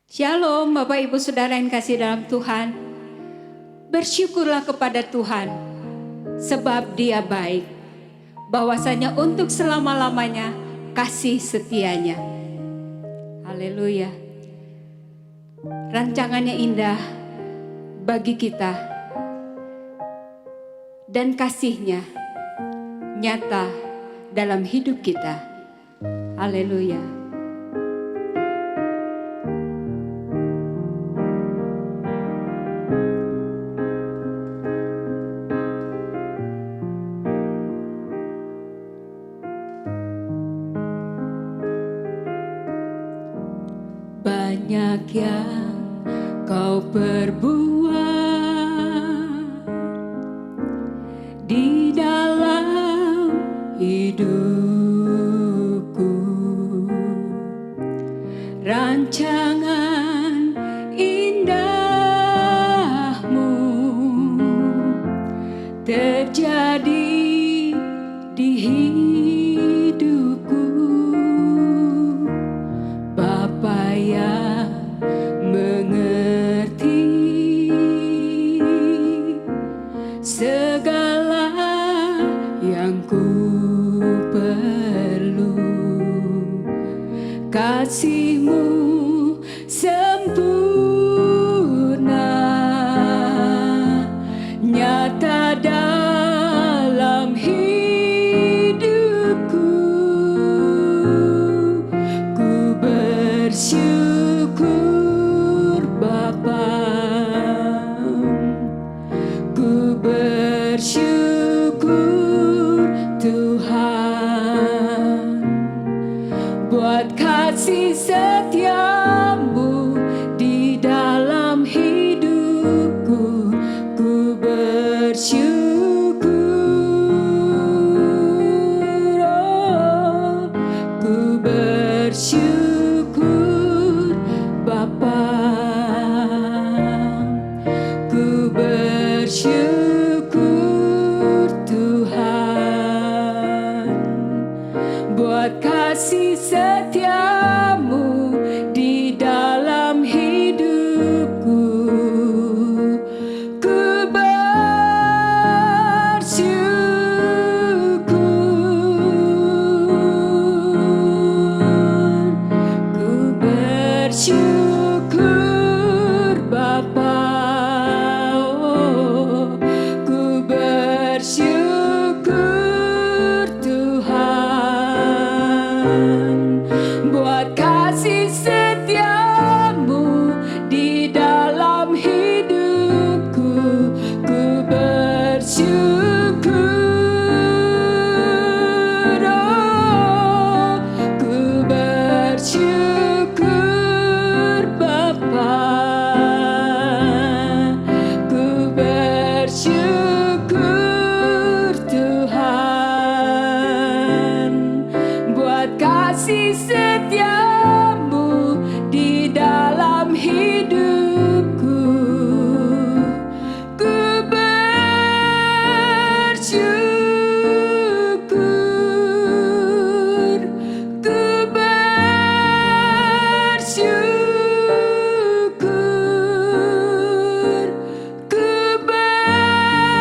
Shalom Bapak Ibu Saudara yang kasih dalam Tuhan. Bersyukurlah kepada Tuhan sebab Dia baik. Bahwasanya untuk selama-lamanya kasih setianya. Haleluya. Rancangannya indah bagi kita. Dan kasihnya nyata dalam hidup kita. Haleluya. Banyak yang kau perbuat di dalam hidupku, rancangan indahmu terjadi di hidupku. Bapa yang mengerti segala yang ku perlu, kasih-Mu sempurna nyata dalam hidupku. Ku bersyukur Bapa, ku bersyukur Tuhan, buat kasih setiamu di dalam hidupku. Ku bersyukur, oh, ku bersyukur Bapa, ku bersyukur Tuhan, buat kasih setiamu di dalam hidupku. Ku bersyukur Bapa, oh, ku bersyukur Tuhan, buat kasih setiamu di dalam hidupku. Ku bersyukur, oh, ku bersyukur Bapa, ku bersyukur Tuhan, buat kasih setiamu di dalam hidupku. Ku bersyukur, ku bersyukur, ku bersyukur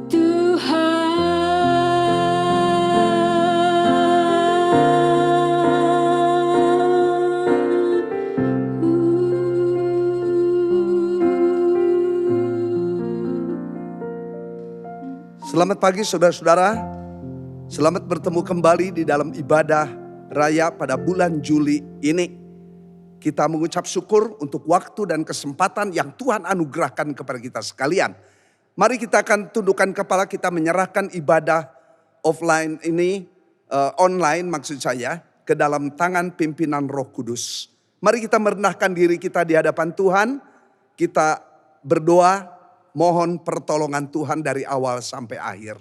Tuhan. Selamat pagi saudara-saudara, selamat bertemu kembali di dalam ibadah raya pada bulan Juli ini. Kita mengucap syukur untuk waktu dan kesempatan yang Tuhan anugerahkan kepada kita sekalian. Mari kita akan tundukkan kepala, kita menyerahkan ibadah offline ini, online maksud saya, ke dalam tangan pimpinan Roh Kudus. Mari kita merendahkan diri kita di hadapan Tuhan, kita berdoa, mohon pertolongan Tuhan dari awal sampai akhir.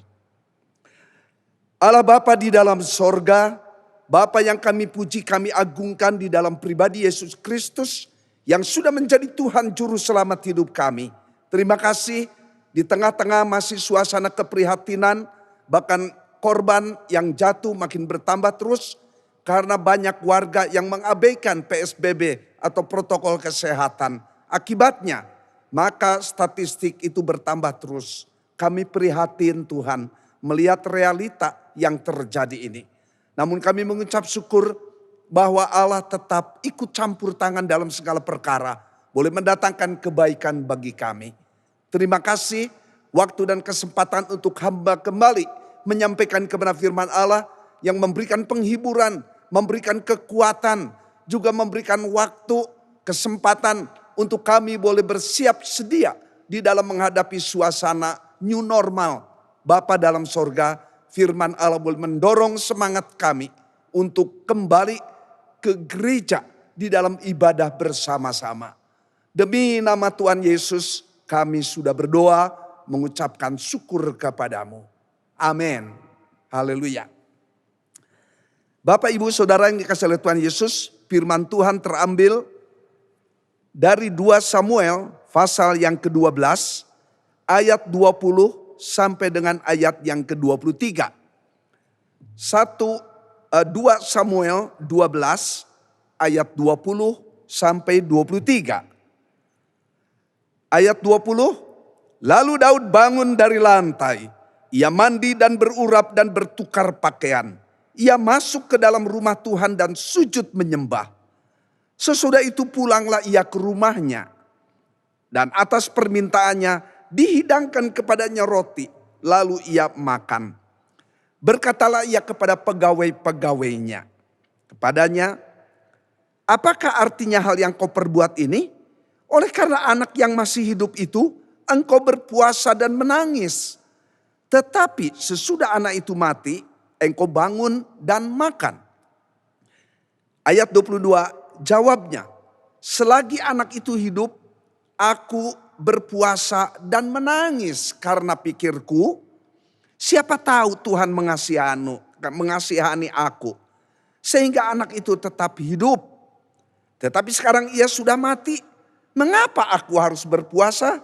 Allah Bapa di dalam sorga, Bapa yang kami puji, kami agungkan di dalam pribadi Yesus Kristus yang sudah menjadi Tuhan Juru Selamat hidup kami. Terima kasih di tengah-tengah masih suasana keprihatinan, bahkan korban yang jatuh makin bertambah terus karena banyak warga yang mengabaikan PSBB atau protokol kesehatan. Akibatnya, maka statistik itu bertambah terus. Kami prihatin Tuhan melihat realita yang terjadi ini. Namun kami mengucap syukur bahwa Allah tetap ikut campur tangan dalam segala perkara. Boleh mendatangkan kebaikan bagi kami. Terima kasih waktu dan kesempatan untuk hamba kembali menyampaikan kebenaran firman Allah yang memberikan penghiburan, memberikan kekuatan, juga memberikan waktu, kesempatan untuk kami boleh bersiap sedia di dalam menghadapi suasana new normal. Bapa dalam sorga, firman Allah boleh mendorong semangat kami untuk kembali ke gereja di dalam ibadah bersama-sama. Demi nama Tuhan Yesus kami sudah berdoa mengucapkan syukur kepadamu. Amin. Haleluya. Bapak ibu saudara yang dikasihi oleh Tuhan Yesus, firman Tuhan terambil dari 2 Samuel pasal yang ke-12 ayat 20 sampai dengan ayat yang ke-23. 2 Samuel 12 ayat 20 sampai 23. Ayat 20, lalu Daud bangun dari lantai. Ia mandi dan berurap dan bertukar pakaian. Ia masuk ke dalam rumah Tuhan dan sujud menyembah. Sesudah itu pulanglah ia ke rumahnya. Dan atas permintaannya dihidangkan kepadanya roti. Lalu ia makan. Berkatalah ia kepada pegawai-pegawainya. Kepadanya, apakah artinya hal yang kau perbuat ini? Oleh karena anak yang masih hidup itu, engkau berpuasa dan menangis. Tetapi sesudah anak itu mati, engkau bangun dan makan. Ayat 22 jawabnya, selagi anak itu hidup, aku berpuasa dan menangis karena pikirku, siapa tahu Tuhan mengasihani aku. Sehingga anak itu tetap hidup. Tetapi sekarang ia sudah mati. Mengapa aku harus berpuasa?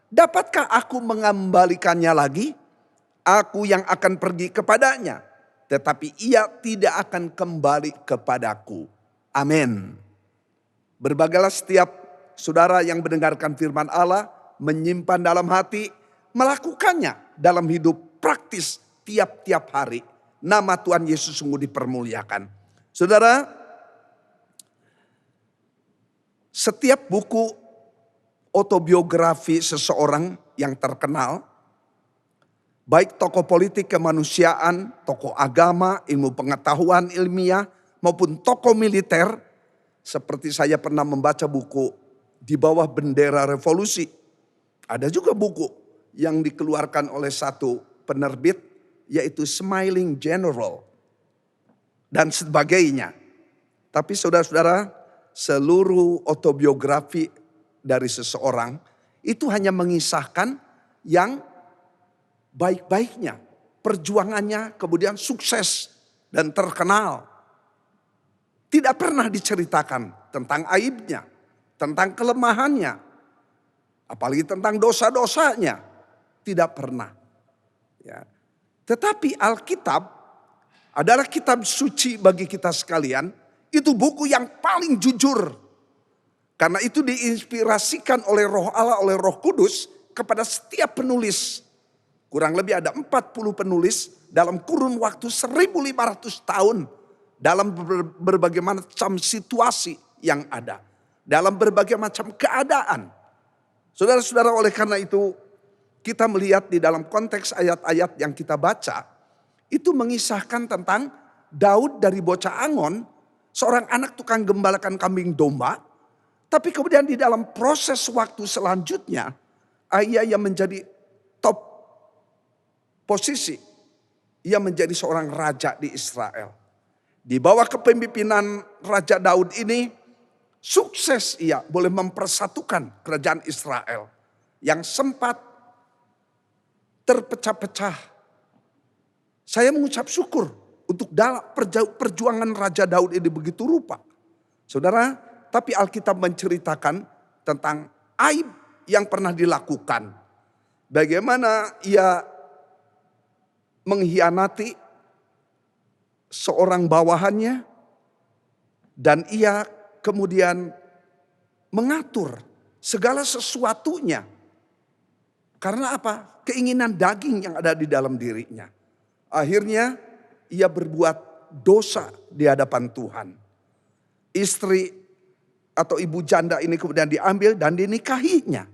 Dapatkah aku mengembalikannya lagi? Aku yang akan pergi kepadanya. Tetapi ia tidak akan kembali kepadaku. Amin. Berbagailah setiap saudara yang mendengarkan firman Allah. Menyimpan dalam hati. Melakukannya dalam hidup praktis tiap-tiap hari. Nama Tuhan Yesus sungguh dipermuliakan. Saudara, setiap buku autobiografi seseorang yang terkenal, baik tokoh politik kemanusiaan, tokoh agama, ilmu pengetahuan ilmiah, maupun tokoh militer, seperti saya pernah membaca buku Di Bawah Bendera Revolusi. Ada juga buku yang dikeluarkan oleh satu penerbit, yaitu Smiling General, dan sebagainya. Tapi saudara-saudara, seluruh autobiografi dari seseorang itu hanya mengisahkan yang baik-baiknya. Perjuangannya kemudian sukses dan terkenal. Tidak pernah diceritakan tentang aibnya, tentang kelemahannya. Apalagi tentang dosa-dosanya. Tidak pernah. Ya. Tetapi Alkitab adalah kitab suci bagi kita sekalian. Itu buku yang paling jujur. Karena itu diinspirasikan oleh Roh Allah, oleh Roh Kudus kepada setiap penulis. Kurang lebih ada 40 penulis dalam kurun waktu 1500 tahun. Dalam berbagai macam situasi yang ada. Dalam berbagai macam keadaan. Saudara-saudara, oleh karena itu kita melihat di dalam konteks ayat-ayat yang kita baca. Itu mengisahkan tentang Daud dari bocah Angon. Seorang anak tukang gembalakan kambing domba. Tapi kemudian di dalam proses waktu selanjutnya. Ia yang menjadi top posisi. Ia menjadi seorang raja di Israel. Di bawah kepemimpinan Raja Daud ini. Sukses ia boleh mempersatukan kerajaan Israel. Yang sempat terpecah-pecah. Saya mengucap syukur. Untuk dalam perjuangan Raja Daud ini begitu rupa. Saudara, tapi Alkitab menceritakan tentang aib yang pernah dilakukan. Bagaimana ia mengkhianati seorang bawahannya, dan ia kemudian mengatur segala sesuatunya. Karena apa? Keinginan daging yang ada di dalam dirinya. Akhirnya ia berbuat dosa di hadapan Tuhan. Istri atau ibu janda ini kemudian diambil dan dinikahinya.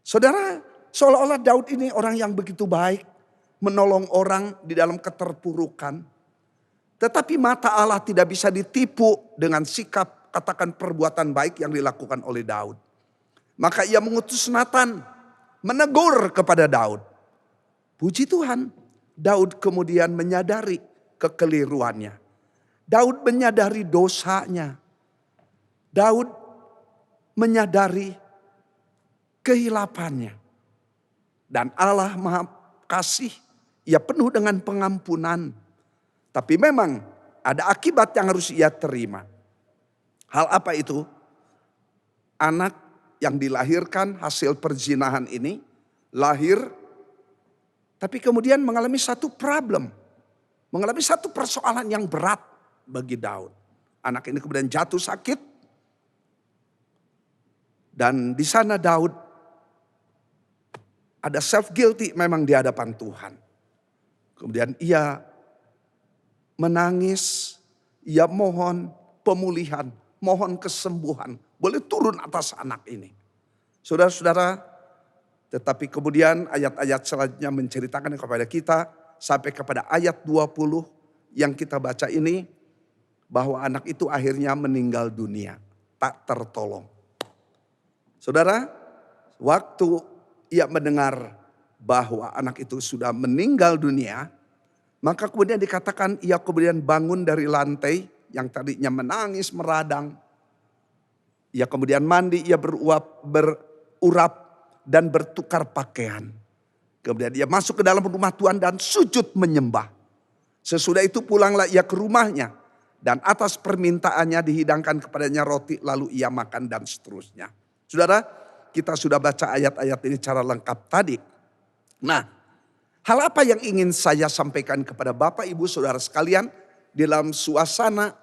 Saudara, seolah-olah Daud ini orang yang begitu baik, menolong orang di dalam keterpurukan. Tetapi mata Allah tidak bisa ditipu dengan sikap, katakan perbuatan baik yang dilakukan oleh Daud. Maka ia mengutus Nathan menegur kepada Daud. Puji Tuhan, Daud kemudian menyadari kekeliruannya. Daud menyadari dosanya. Daud menyadari kehilapannya. Dan Allah Maha Kasih, ia penuh dengan pengampunan. Tapi memang ada akibat yang harus ia terima. Hal apa itu? Anak yang dilahirkan hasil perzinahan ini lahir, tapi kemudian mengalami satu problem. Mengalami satu persoalan yang berat bagi Daud. Anak ini kemudian jatuh sakit. Dan di sana Daud ada self guilty memang di hadapan Tuhan. Kemudian ia menangis, ia mohon pemulihan, mohon kesembuhan. Boleh turun atas anak ini. Saudara-saudara, tetapi kemudian ayat-ayat selanjutnya menceritakan kepada kita sampai kepada ayat 20 yang kita baca ini, bahwa anak itu akhirnya meninggal dunia, tak tertolong. Saudara, waktu ia mendengar bahwa anak itu sudah meninggal dunia, maka kemudian dikatakan ia kemudian bangun dari lantai yang tadinya menangis meradang. Ia kemudian mandi, ia berurap dan bertukar pakaian. Kemudian ia masuk ke dalam rumah Tuhan dan sujud menyembah. Sesudah itu pulanglah ia ke rumahnya. Dan atas permintaannya dihidangkan kepadanya roti, lalu ia makan dan seterusnya. Saudara, kita sudah baca ayat-ayat ini secara lengkap tadi. Nah, hal apa yang ingin saya sampaikan kepada Bapak Ibu Saudara sekalian dalam suasana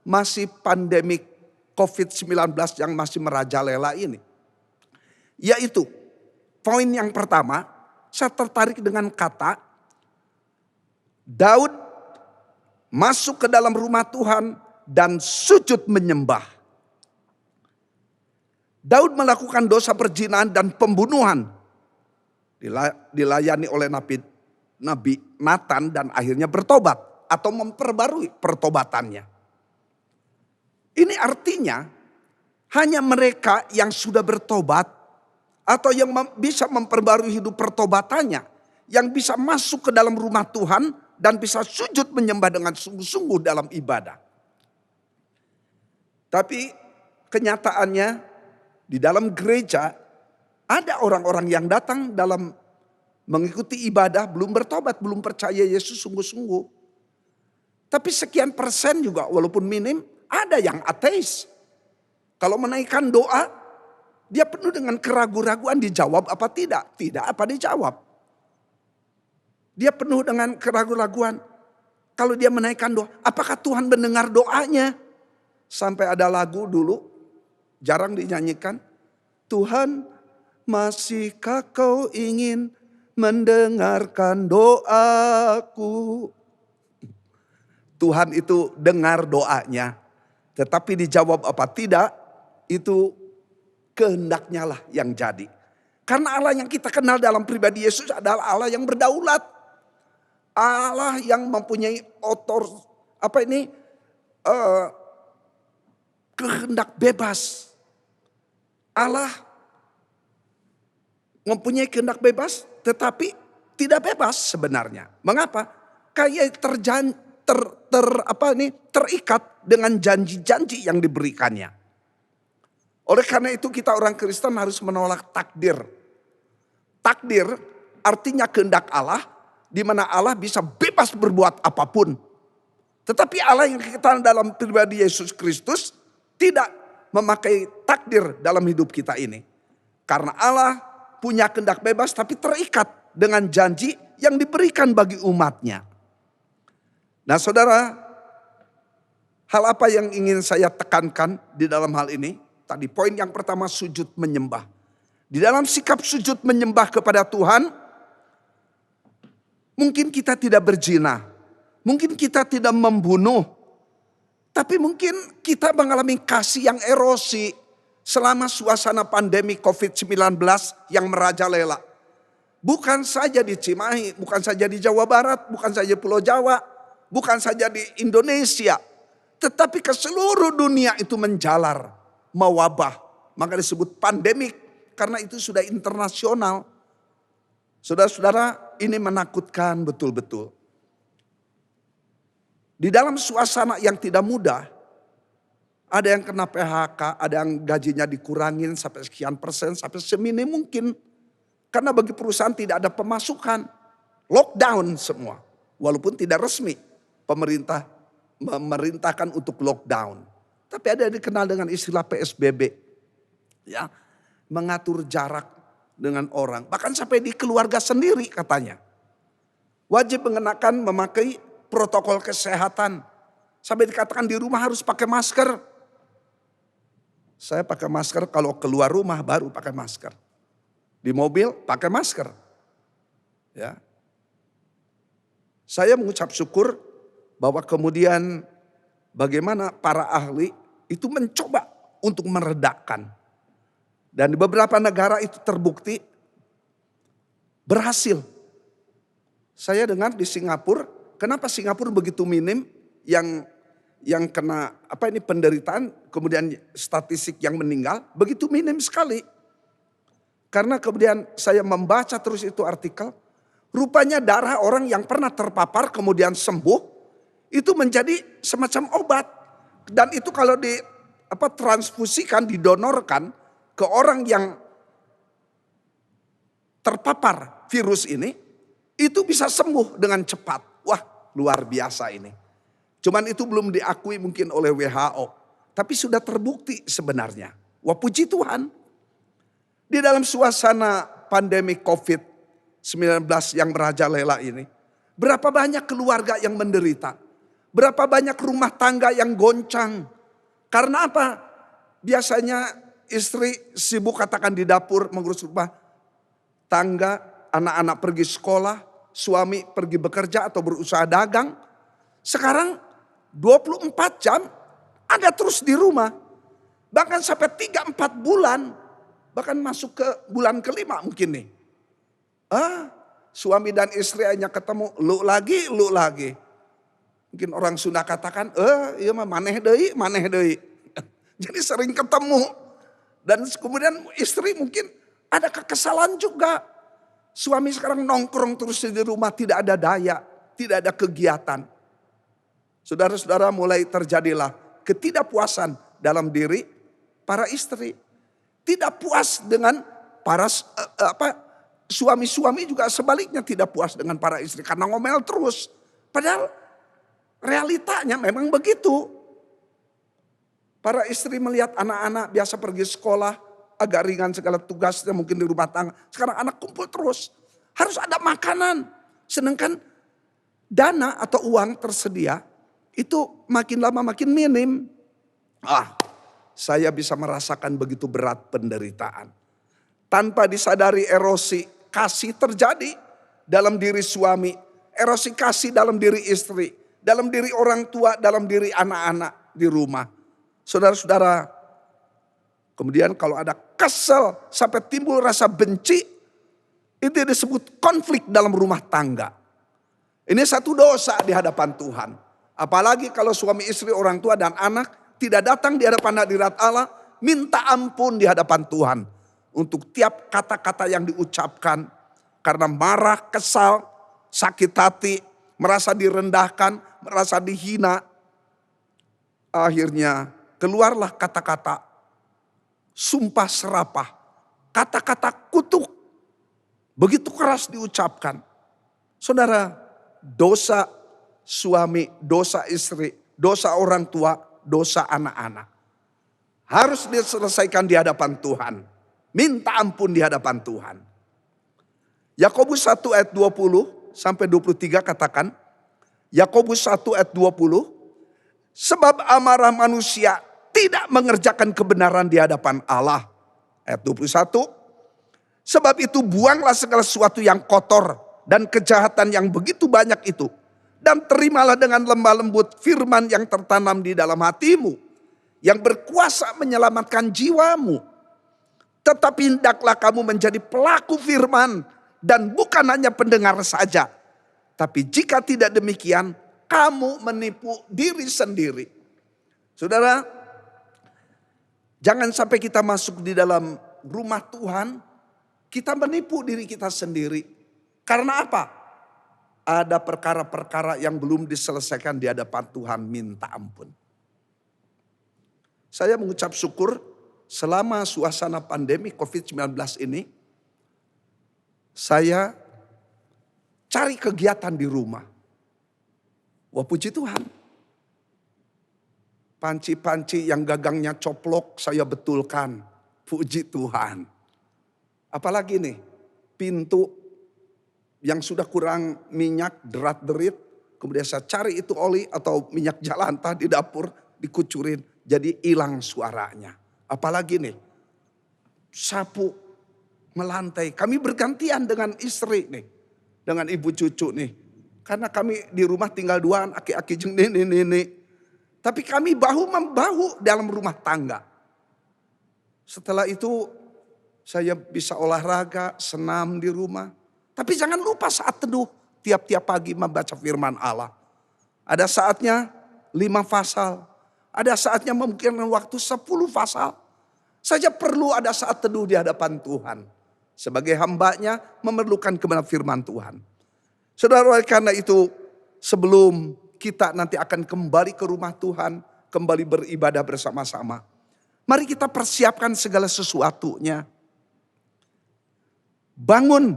masih pandemik COVID-19 yang masih merajalela ini? Yaitu poin yang pertama, saya tertarik dengan kata Daud masuk ke dalam rumah Tuhan dan sujud menyembah. Daud melakukan dosa perzinahan dan pembunuhan. Dilayani oleh Nabi Nathan dan akhirnya bertobat atau memperbarui pertobatannya. Ini artinya hanya mereka yang sudah bertobat atau yang bisa memperbarui hidup pertobatannya, yang bisa masuk ke dalam rumah Tuhan dan bisa sujud menyembah dengan sungguh-sungguh dalam ibadah. Tapi kenyataannya di dalam gereja ada orang-orang yang datang dalam mengikuti ibadah belum bertobat, belum percaya Yesus sungguh-sungguh. Tapi sekian persen juga walaupun minim ada yang ateis. Kalau menaikkan doa dia penuh dengan keraguan-raguan, dijawab apa tidak? Tidak apa dijawab. Dia penuh dengan keraguan-raguan. Kalau dia menaikkan doa, apakah Tuhan mendengar doanya? Sampai ada lagu dulu, jarang dinyanyikan. Tuhan, masihkah kau ingin mendengarkan doaku? Tuhan itu dengar doanya. Tetapi dijawab apa tidak, itu kehendaknya lah yang jadi. Karena Allah yang kita kenal dalam pribadi Yesus adalah Allah yang berdaulat. Allah yang mempunyai kehendak bebas. Allah mempunyai kehendak bebas tetapi tidak bebas sebenarnya. Mengapa? Kayak terikat dengan janji-janji yang diberikannya. Oleh karena itu kita orang Kristen harus menolak takdir. Takdir artinya kehendak Allah, di mana Allah bisa bebas berbuat apapun. Tetapi Allah yang kita dalam pribadi Yesus Kristus tidak memakai takdir dalam hidup kita ini. Karena Allah punya kehendak bebas tapi terikat dengan janji yang diberikan bagi umatnya. Nah saudara, hal apa yang ingin saya tekankan di dalam hal ini? Tadi poin yang pertama, sujud menyembah. Di dalam sikap sujud menyembah kepada Tuhan, mungkin kita tidak berzina, mungkin kita tidak membunuh, tapi mungkin kita mengalami kasih yang erosi selama suasana pandemi COVID-19 yang merajalela. Bukan saja di Cimahi, bukan saja di Jawa Barat, bukan saja Pulau Jawa, bukan saja di Indonesia, tetapi ke seluruh dunia itu menjalar, mewabah. Maka disebut pandemik, karena itu sudah internasional. Saudara-saudara, ini menakutkan betul-betul. Di dalam suasana yang tidak mudah, ada yang kena PHK, ada yang gajinya dikurangin sampai sekian persen, sampai seminim mungkin. Karena bagi perusahaan tidak ada pemasukan, lockdown semua. Walaupun tidak resmi, pemerintah memerintahkan untuk lockdown. Tapi ada yang dikenal dengan istilah PSBB. Ya, mengatur jarak dengan orang. Bahkan sampai di keluarga sendiri katanya. Wajib memakai protokol kesehatan. Sampai dikatakan di rumah harus pakai masker. Saya pakai masker kalau keluar rumah baru pakai masker. Di mobil pakai masker. Ya. Saya mengucap syukur bahwa kemudian bagaimana para ahli itu mencoba untuk meredakan. Dan di beberapa negara itu terbukti berhasil. Saya dengar di Singapura, kenapa Singapura begitu minim yang kena penderitaan, kemudian statistik yang meninggal begitu minim sekali. Karena kemudian saya membaca terus itu artikel, rupanya darah orang yang pernah terpapar kemudian sembuh itu menjadi semacam obat. Dan itu kalau transfusikan, didonorkan ke orang yang terpapar virus ini, itu bisa sembuh dengan cepat. Wah, luar biasa ini. Cuman itu belum diakui mungkin oleh WHO, tapi sudah terbukti sebenarnya. Wah, puji Tuhan. Di dalam suasana pandemi COVID-19 yang merajalela ini, berapa banyak keluarga yang menderita, berapa banyak rumah tangga yang goncang. Karena apa? Biasanya istri sibuk katakan di dapur mengurus rumah tangga, anak-anak pergi sekolah, suami pergi bekerja atau berusaha dagang. Sekarang 24 jam ada terus di rumah. Bahkan sampai 3-4 bulan. Bahkan masuk ke bulan kelima mungkin nih. Suami dan istri hanya ketemu, lu lagi. Mungkin orang Sunda katakan, iya mah maneh deui. Jadi sering ketemu. Dan kemudian istri mungkin ada kekesalan juga. Suami sekarang nongkrong terus di rumah, tidak ada daya, tidak ada kegiatan. Saudara-saudara, mulai terjadilah ketidakpuasan dalam diri para istri. Tidak puas dengan para suami-suami juga sebaliknya tidak puas dengan para istri karena ngomel terus. Padahal realitanya memang begitu. Para istri melihat anak-anak biasa pergi sekolah, agak ringan segala tugasnya mungkin di rumah tangga. Sekarang anak kumpul terus, harus ada makanan. Sedangkan dana atau uang tersedia itu makin lama makin minim. Saya bisa merasakan begitu berat penderitaan. Tanpa disadari erosi kasih terjadi dalam diri suami. Erosi kasih dalam diri istri. Dalam diri orang tua, dalam diri anak-anak di rumah. Saudara-saudara, kemudian kalau ada kesel sampai timbul rasa benci. Itu disebut konflik dalam rumah tangga. Ini satu dosa di hadapan Tuhan. Apalagi kalau suami istri, orang tua dan anak tidak datang di hadapan hadirat Allah, minta ampun di hadapan Tuhan. Untuk tiap kata-kata yang diucapkan. Karena marah, kesal, sakit hati, merasa direndahkan, merasa dihina. Akhirnya keluarlah kata-kata sumpah serapah. Kata-kata kutuk. Begitu keras diucapkan. Saudara, dosa suami, dosa istri, dosa orang tua, dosa anak-anak. Harus diselesaikan di hadapan Tuhan. Minta ampun di hadapan Tuhan. Yakobus 1 ayat 20 sampai 23 katakan. Yakobus 1 ayat 20. Sebab amarah manusia tidak mengerjakan kebenaran di hadapan Allah. Ayat 21. Sebab itu buanglah segala sesuatu yang kotor dan kejahatan yang begitu banyak itu. Dan terimalah dengan lemah lembut firman yang tertanam di dalam hatimu. Yang berkuasa menyelamatkan jiwamu. Tetapi hendaklah kamu menjadi pelaku firman. Dan bukan hanya pendengar saja. Tapi jika tidak demikian, kamu menipu diri sendiri. Saudara, jangan sampai kita masuk di dalam rumah Tuhan, kita menipu diri kita sendiri. Karena apa? Ada perkara-perkara yang belum diselesaikan di hadapan Tuhan, minta ampun. Saya mengucap syukur selama suasana pandemi COVID-19 ini, saya cari kegiatan di rumah. Wah, puji Tuhan. Panci-panci yang gagangnya coplok saya betulkan. Puji Tuhan. Apalagi nih, pintu yang sudah kurang minyak, derat-derit. Kemudian saya cari itu oli atau minyak jalantah di dapur, dikucurin. Jadi hilang suaranya. Apalagi nih, sapu melantai. Kami bergantian dengan istri nih. Dengan ibu cucu nih. Karena kami di rumah tinggal duaan, aki-aki jeung nenek-nenek. Tapi kami bahu-membahu dalam rumah tangga. Setelah itu saya bisa olahraga, senam di rumah. Tapi jangan lupa saat teduh, tiap-tiap pagi membaca firman Allah. Ada saatnya 5 pasal. Ada saatnya memungkinkan waktu 10 pasal. Saja perlu ada saat teduh di hadapan Tuhan. Sebagai hambanya memerlukan kebenaran firman Tuhan. Saudara, karena itu sebelum kita nanti akan kembali ke rumah Tuhan, kembali beribadah bersama-sama. Mari kita persiapkan segala sesuatunya. Bangun.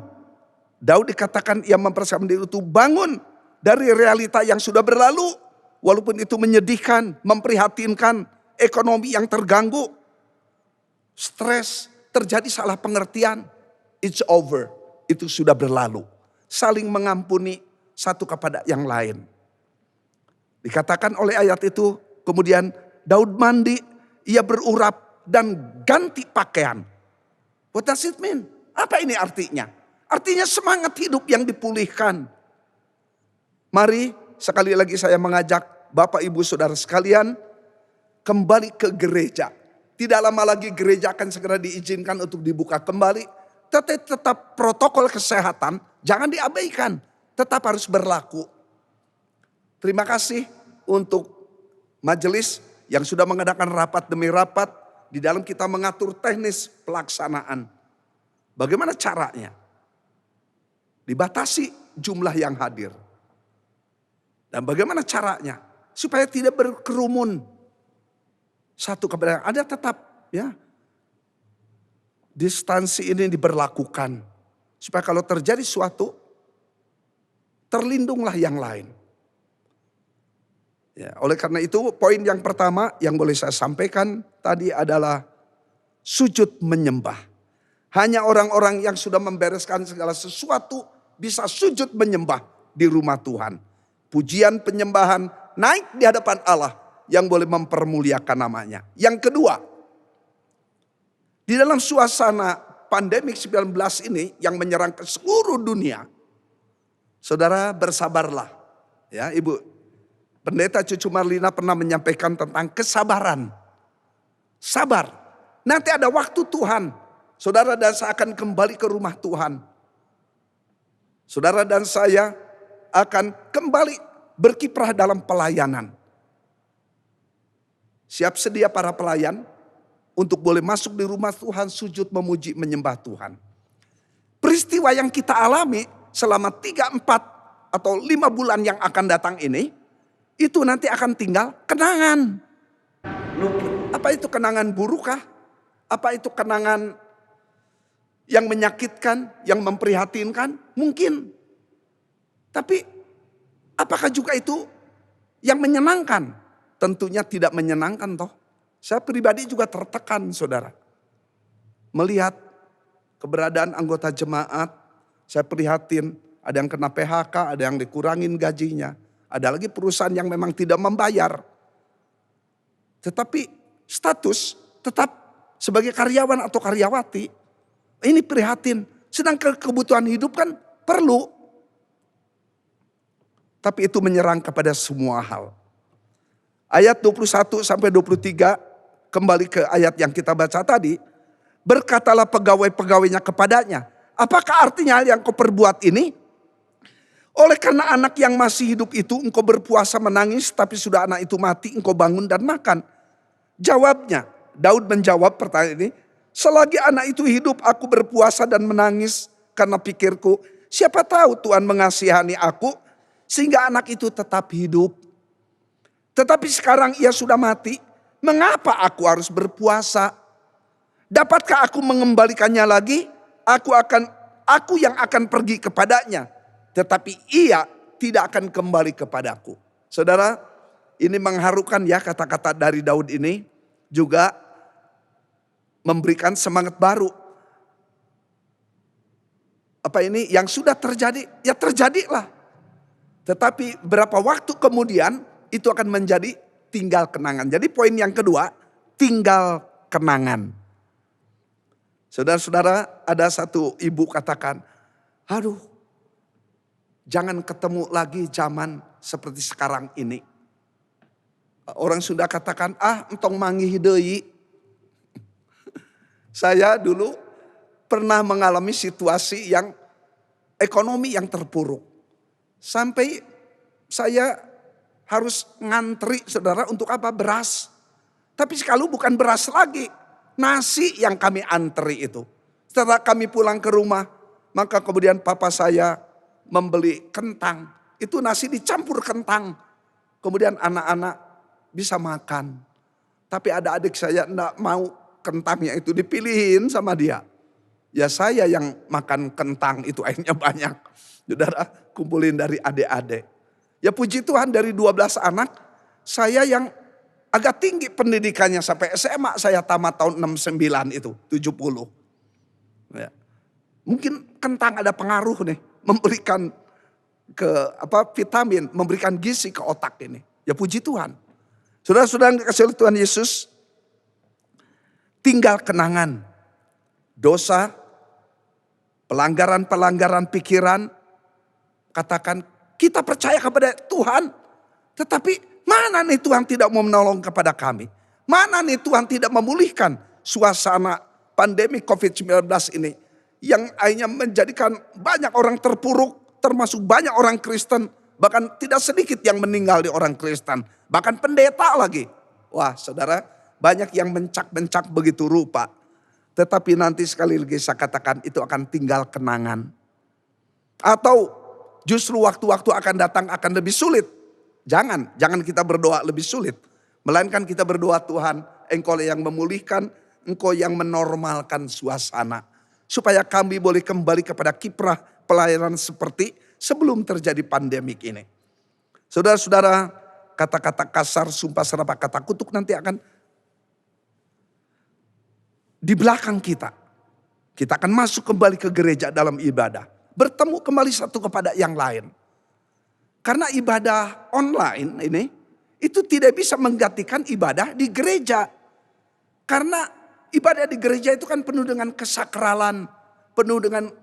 Daud dikatakan ia mempersiapkan diri itu bangun dari realita yang sudah berlalu. Walaupun itu menyedihkan, memprihatinkan, ekonomi yang terganggu. Stres, terjadi salah pengertian. It's over, itu sudah berlalu. Saling mengampuni satu kepada yang lain. Dikatakan oleh ayat itu, kemudian Daud mandi, ia berurap dan ganti pakaian. What does it mean? Apa ini artinya? Artinya semangat hidup yang dipulihkan. Mari sekali lagi saya mengajak Bapak Ibu Saudara sekalian kembali ke gereja. Tidak lama lagi gereja akan segera diizinkan untuk dibuka kembali. Tetapi tetap protokol kesehatan jangan diabaikan. Tetap harus berlaku. Terima kasih untuk majelis yang sudah mengadakan rapat demi rapat. Di dalam kita mengatur teknis pelaksanaan. Bagaimana caranya? Dibatasi jumlah yang hadir. Dan bagaimana caranya? Supaya tidak berkerumun. Satu kebenaran ada tetap ya. Distansi ini diberlakukan. Supaya kalau terjadi suatu, terlindunglah yang lain. Ya, oleh karena itu poin yang pertama yang boleh saya sampaikan tadi adalah sujud menyembah. Hanya orang-orang yang sudah membereskan segala sesuatu bisa sujud menyembah di rumah Tuhan. Pujian penyembahan naik di hadapan Allah yang boleh mempermuliakan namanya. Yang kedua, di dalam suasana pandemik 19 ini yang menyerang ke seluruh dunia. Saudara bersabarlah. Ya, Ibu Pendeta Cucu Marlina pernah menyampaikan tentang kesabaran. Sabar. Nanti ada waktu Tuhan. Saudara dan saya akan kembali ke rumah Tuhan. Saudara dan saya akan kembali berkiprah dalam pelayanan. Siap sedia para pelayan untuk boleh masuk di rumah Tuhan, sujud memuji menyembah Tuhan. Peristiwa yang kita alami selama 3, 4 atau 5 bulan yang akan datang ini, itu nanti akan tinggal kenangan. Apa itu kenangan buruk kah? Apa itu kenangan yang menyakitkan, yang memprihatinkan? Mungkin. Tapi apakah juga itu yang menyenangkan? Tentunya tidak menyenangkan toh. Saya pribadi juga tertekan saudara. Melihat keberadaan anggota jemaat Saya prihatin, ada yang kena PHK, ada yang dikurangin gajinya. Ada lagi perusahaan yang memang tidak membayar. Tetapi status tetap sebagai karyawan atau karyawati. Ini prihatin. Sedang kebutuhan hidup kan perlu. Tapi itu menyerang kepada semua hal. Ayat 21 sampai 23, kembali ke ayat yang kita baca tadi. Berkatalah pegawai-pegawainya kepadanya, apakah artinya hal yang kau perbuat ini? Oleh karena anak yang masih hidup itu engkau berpuasa menangis, tapi sudah anak itu mati engkau bangun dan makan. Jawabnya, Daud menjawab pertanyaan ini, selagi anak itu hidup aku berpuasa dan menangis karena pikirku, siapa tahu Tuhan mengasihani aku sehingga anak itu tetap hidup. Tetapi sekarang ia sudah mati, mengapa aku harus berpuasa? Dapatkah aku mengembalikannya lagi? Aku yang akan pergi kepadanya. Tetapi ia tidak akan kembali kepadaku. Saudara, ini mengharukan ya kata-kata dari Daud ini. Juga memberikan semangat baru. Apa ini yang sudah terjadi? Ya terjadilah. Tetapi berapa waktu kemudian itu akan menjadi tinggal kenangan. Jadi poin yang kedua, tinggal kenangan. Saudara-saudara, ada satu ibu katakan, aduh, jangan ketemu lagi zaman seperti sekarang ini. Orang Sunda katakan, entong manggih deui. Saya dulu pernah mengalami situasi yang ekonomi yang terpuruk. Sampai saya harus ngantri saudara untuk apa? Beras. Tapi sekalu bukan beras lagi. Nasi yang kami antri itu. Setelah kami pulang ke rumah, maka kemudian papa saya membeli kentang. Itu nasi dicampur kentang. Kemudian anak-anak bisa makan. Tapi ada adik saya enggak mau kentangnya itu dipilihin sama dia. Ya saya yang makan kentang itu akhirnya banyak. Saudara kumpulin dari adik-adik. Ya puji Tuhan dari 12 anak, saya yang agak tinggi pendidikannya sampai SMA saya tamat tahun 69 itu, 70. Ya. Mungkin kentang ada pengaruh nih, memberikan vitamin, memberikan gizi ke otak ini. Ya puji Tuhan. Saudara-saudara yang dikasihi Tuhan Yesus, tinggal kenangan. Dosa, pelanggaran-pelanggaran pikiran, katakan kita percaya kepada Tuhan, tetapi mana nih Tuhan tidak mau menolong kepada kami? Mana nih Tuhan tidak memulihkan suasana pandemi COVID-19 ini. Yang akhirnya menjadikan banyak orang terpuruk, termasuk banyak orang Kristen. Bahkan tidak sedikit yang meninggal di orang Kristen. Bahkan pendeta lagi. Wah saudara, banyak yang mencak-mencak begitu rupa. Tetapi nanti sekali lagi saya katakan itu akan tinggal kenangan. Atau justru waktu-waktu akan datang akan lebih sulit. Jangan kita berdoa lebih sulit. Melainkan kita berdoa, Tuhan, Engkau yang memulihkan, Engkau yang menormalkan suasana. Supaya kami boleh kembali kepada kiprah pelayanan seperti sebelum terjadi pandemik ini. Saudara-saudara, kata-kata kasar, sumpah serapah, kata kutuk nanti akan di belakang kita. Kita akan masuk kembali ke gereja dalam ibadah. Bertemu kembali satu kepada yang lain. Karena ibadah online ini itu tidak bisa menggantikan ibadah di gereja. Karena ibadah di gereja itu kan penuh dengan kesakralan, penuh dengan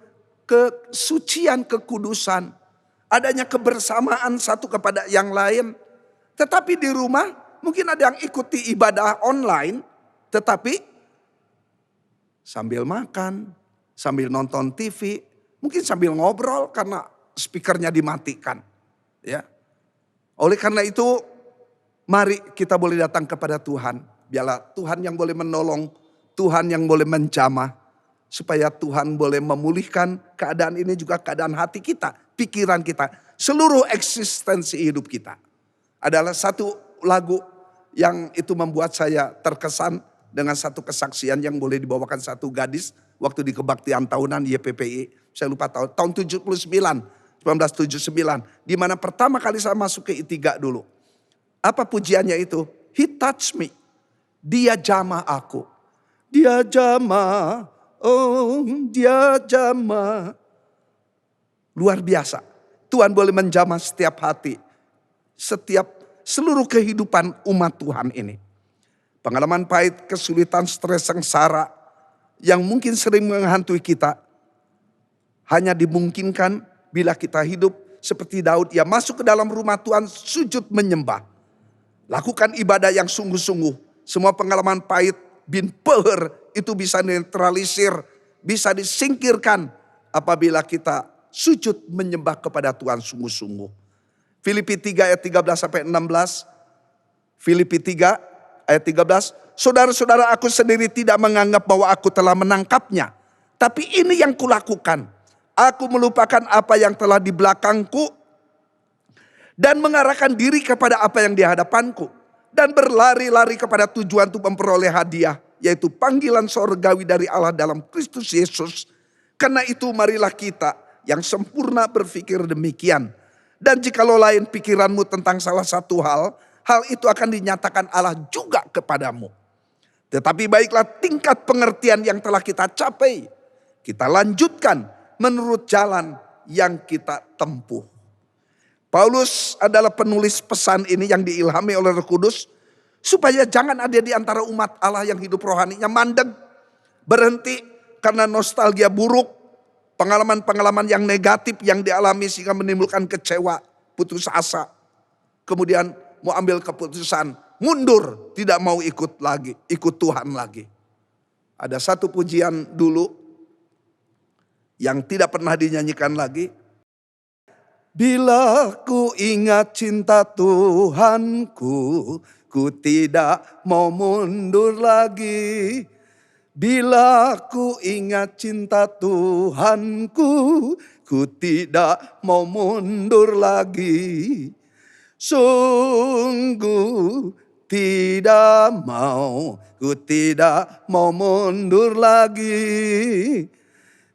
kesucian, kekudusan. Adanya kebersamaan satu kepada yang lain. Tetapi di rumah mungkin ada yang ikuti ibadah online, tetapi sambil makan, sambil nonton TV, mungkin sambil ngobrol karena speakernya dimatikan. Ya. Oleh karena itu, mari kita boleh datang kepada Tuhan. Biarlah Tuhan yang boleh menolong, Tuhan yang boleh menjamah. Supaya Tuhan boleh memulihkan keadaan ini juga keadaan hati kita, pikiran kita, seluruh eksistensi hidup kita. Adalah satu lagu yang itu membuat saya terkesan dengan satu kesaksian yang boleh dibawakan satu gadis waktu di kebaktian tahunan YPPI. Saya lupa tahun 1979. Di mana pertama kali saya masuk ke I3 dulu. Apa pujiannya itu? He touched me. Dia jamah aku. Dia jamah. Oh dia jamah. Luar biasa. Tuhan boleh menjamah setiap hati, seluruh kehidupan umat Tuhan ini. Pengalaman pahit, kesulitan, stres, sengsara yang mungkin sering menghantui kita, hanya dimungkinkan bila kita hidup seperti Daud. Ia masuk ke dalam rumah Tuhan, sujud menyembah. Lakukan ibadah yang sungguh-sungguh. Semua pengalaman pahit, bin peher itu bisa netralisir, bisa disingkirkan apabila kita sujud menyembah kepada Tuhan sungguh-sungguh. Filipi 3 ayat 13 sampai 16. Filipi 3 ayat 13. Saudara-saudara, aku sendiri tidak menganggap bahwa aku telah menangkapnya. Tapi ini yang kulakukan. Aku melupakan apa yang telah di belakangku dan mengarahkan diri kepada apa yang di hadapanku. Dan berlari-lari kepada tujuan untuk memperoleh hadiah, yaitu panggilan sorgawi dari Allah dalam Kristus Yesus. Karena itu marilah kita yang sempurna berpikir demikian. Dan jikalau lain pikiranmu tentang salah satu hal itu akan dinyatakan Allah juga kepadamu. Tetapi baiklah tingkat pengertian yang telah kita capai, kita lanjutkan menurut jalan yang kita tempuh. Paulus adalah penulis pesan ini yang diilhami oleh Roh Kudus, supaya jangan ada di antara umat Allah yang hidup rohaninya mandeg, berhenti karena nostalgia buruk, pengalaman-pengalaman yang negatif yang dialami sehingga menimbulkan kecewa, putus asa. Kemudian mau ambil keputusan mundur, tidak mau ikut Tuhan lagi. Ada satu pujian dulu yang tidak pernah dinyanyikan lagi. Bila ku ingat cinta Tuhanku, ku tidak mau mundur lagi. Bila ku ingat cinta Tuhanku, ku tidak mau mundur lagi. Sungguh tidak mau, ku tidak mau mundur lagi.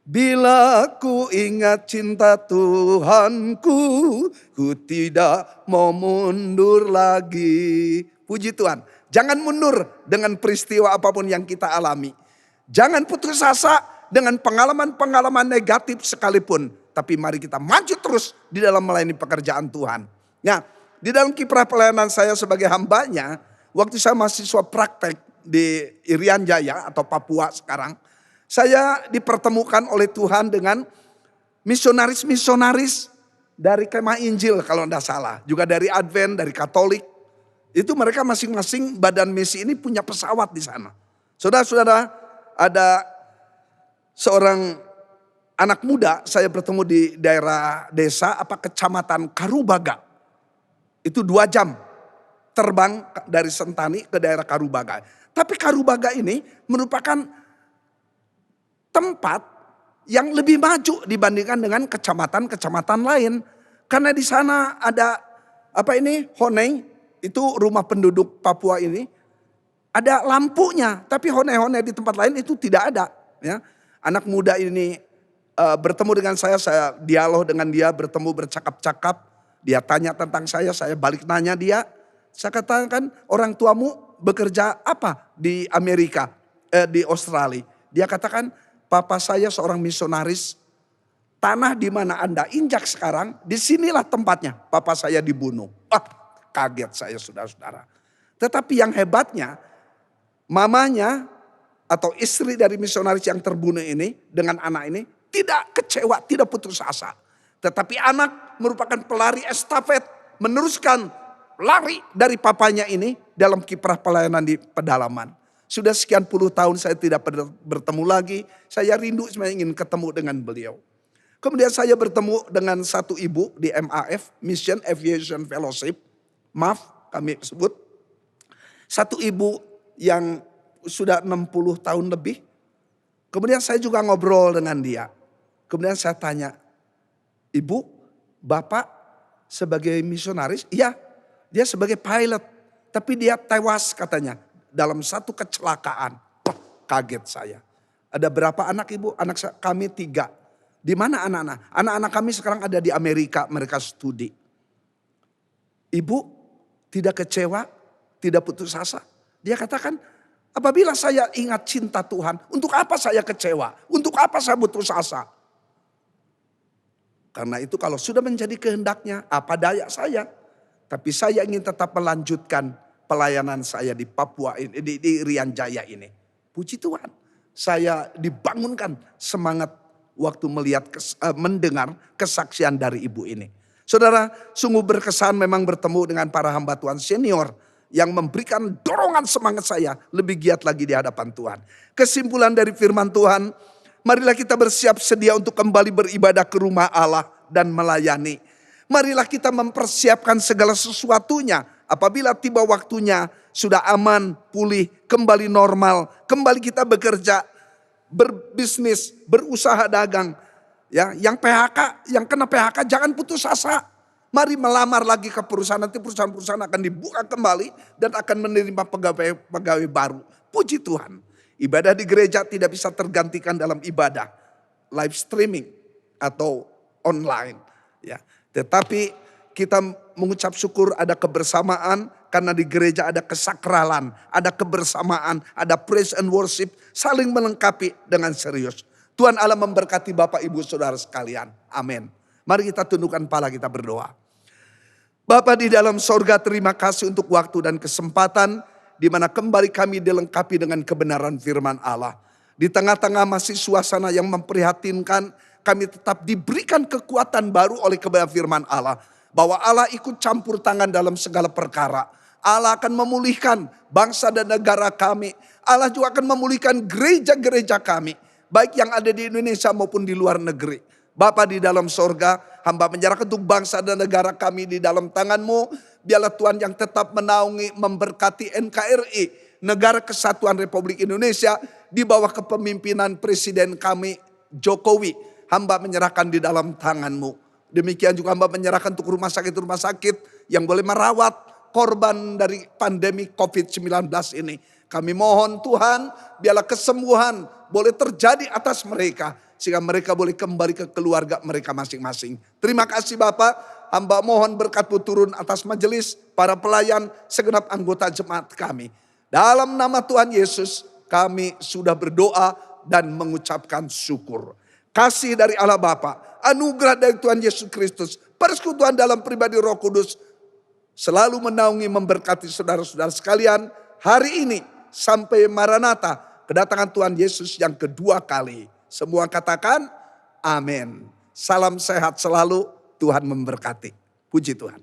Bila ku ingat cinta Tuhanku, ku tidak mau mundur lagi. Puji Tuhan, jangan mundur dengan peristiwa apapun yang kita alami. Jangan putus asa dengan pengalaman-pengalaman negatif sekalipun. Tapi mari kita maju terus di dalam melayani pekerjaan Tuhan. Nah, di dalam kiprah pelayanan saya sebagai hambanya, waktu saya mahasiswa praktek di Irian Jaya atau Papua sekarang, saya dipertemukan oleh Tuhan dengan misionaris-misionaris dari Kemah Injil kalau tidak salah. Juga dari Advent, dari Katolik. Itu mereka masing-masing badan misi ini punya pesawat di sana. Saudara-saudara, ada seorang anak muda, saya bertemu di daerah desa kecamatan Karubaga. Itu 2 jam terbang dari Sentani ke daerah Karubaga. Tapi Karubaga ini merupakan tempat yang lebih maju dibandingkan dengan kecamatan-kecamatan lain. Karena di sana ada Honei, itu rumah penduduk Papua ini. Ada lampunya, tapi honei-honei di tempat lain itu tidak ada. Ya. Anak muda ini bertemu dengan saya dialog dengan dia, bertemu bercakap-cakap. Dia tanya tentang saya balik nanya dia. Saya katakan, orang tuamu bekerja apa di Amerika, di Australia? Dia katakan, papa saya seorang misionaris. Tanah di mana Anda injak sekarang, disinilah tempatnya papa saya dibunuh. Kaget saya saudara-saudara. Tetapi yang hebatnya, mamanya atau istri dari misionaris yang terbunuh ini dengan anak ini tidak kecewa, tidak putus asa. Tetapi anak merupakan pelari estafet, meneruskan lari dari papanya ini dalam kiprah pelayanan di pedalaman. Sudah sekian puluh tahun saya tidak bertemu lagi. Saya rindu sebenarnya ingin ketemu dengan beliau. Kemudian saya bertemu dengan satu ibu di MAF, Mission Aviation Fellowship. MAF kami sebut. Satu ibu yang sudah 60 tahun lebih. Kemudian saya juga ngobrol dengan dia. Kemudian saya tanya, Ibu, Bapak sebagai misionaris? Iya, dia sebagai pilot. Tapi dia tewas katanya. Dalam satu kecelakaan. Wah, kaget saya. Ada berapa anak Ibu? Anak kami 3. Di mana anak-anak? Anak-anak kami sekarang ada di Amerika, mereka studi. Ibu tidak kecewa, tidak putus asa. Dia katakan, apabila saya ingat cinta Tuhan, untuk apa saya kecewa? Untuk apa saya putus asa? Karena itu kalau sudah menjadi kehendaknya, apa daya saya. Tapi saya ingin tetap melanjutkan pelayanan saya di Papua ini, di Irian Jaya ini. Puji Tuhan, saya dibangunkan semangat waktu mendengar kesaksian dari ibu ini. Saudara, sungguh berkesan memang bertemu dengan para hamba Tuhan senior yang memberikan dorongan semangat saya lebih giat lagi di hadapan Tuhan. Kesimpulan dari firman Tuhan, marilah kita bersiap sedia untuk kembali beribadah ke rumah Allah dan melayani. Marilah kita mempersiapkan segala sesuatunya. Apabila tiba waktunya sudah aman, pulih, kembali normal, kembali kita bekerja, berbisnis, berusaha dagang. Ya, yang PHK, yang kena PHK jangan putus asa. Mari melamar lagi ke perusahaan, nanti perusahaan-perusahaan akan dibuka kembali dan akan menerima pegawai baru. Puji Tuhan. Ibadah di gereja tidak bisa tergantikan dalam ibadah live streaming atau online, ya. Tetapi kita mengucap syukur ada kebersamaan karena di gereja ada kesakralan, ada kebersamaan, ada praise and worship, saling melengkapi dengan serius. Tuhan Allah memberkati Bapak Ibu Saudara sekalian. Amin. Mari kita tundukkan kepala, kita berdoa. Bapa di dalam sorga, terima kasih untuk waktu dan kesempatan di mana kembali kami dilengkapi dengan kebenaran firman Allah. Di tengah-tengah masih suasana yang memprihatinkan, kami tetap diberikan kekuatan baru oleh kebenaran firman Allah. Bahwa Allah ikut campur tangan dalam segala perkara. Allah akan memulihkan bangsa dan negara kami. Allah juga akan memulihkan gereja-gereja kami. Baik yang ada di Indonesia maupun di luar negeri. Bapa di dalam sorga, hamba menyerahkan untuk bangsa dan negara kami di dalam tangan-Mu. Biarlah Tuhan yang tetap menaungi, memberkati NKRI, Negara Kesatuan Republik Indonesia, di bawah kepemimpinan Presiden kami Jokowi. Hamba menyerahkan di dalam tangan-Mu. Demikian juga hamba menyerahkan untuk rumah sakit yang boleh merawat korban dari pandemi COVID-19 ini. Kami mohon Tuhan, biarlah kesembuhan boleh terjadi atas mereka. Sehingga mereka boleh kembali ke keluarga mereka masing-masing. Terima kasih Bapak. Hamba mohon berkat-Mu turun atas majelis, para pelayan, segenap anggota jemaat kami. Dalam nama Tuhan Yesus kami sudah berdoa dan mengucapkan syukur. Kasih dari Allah Bapa, anugerah dari Tuhan Yesus Kristus, persekutuan dalam pribadi Roh Kudus, selalu menaungi memberkati saudara-saudara sekalian hari ini sampai Maranatha, kedatangan Tuhan Yesus yang kedua kali. Semua katakan amin. Salam sehat selalu, Tuhan memberkati. Puji Tuhan.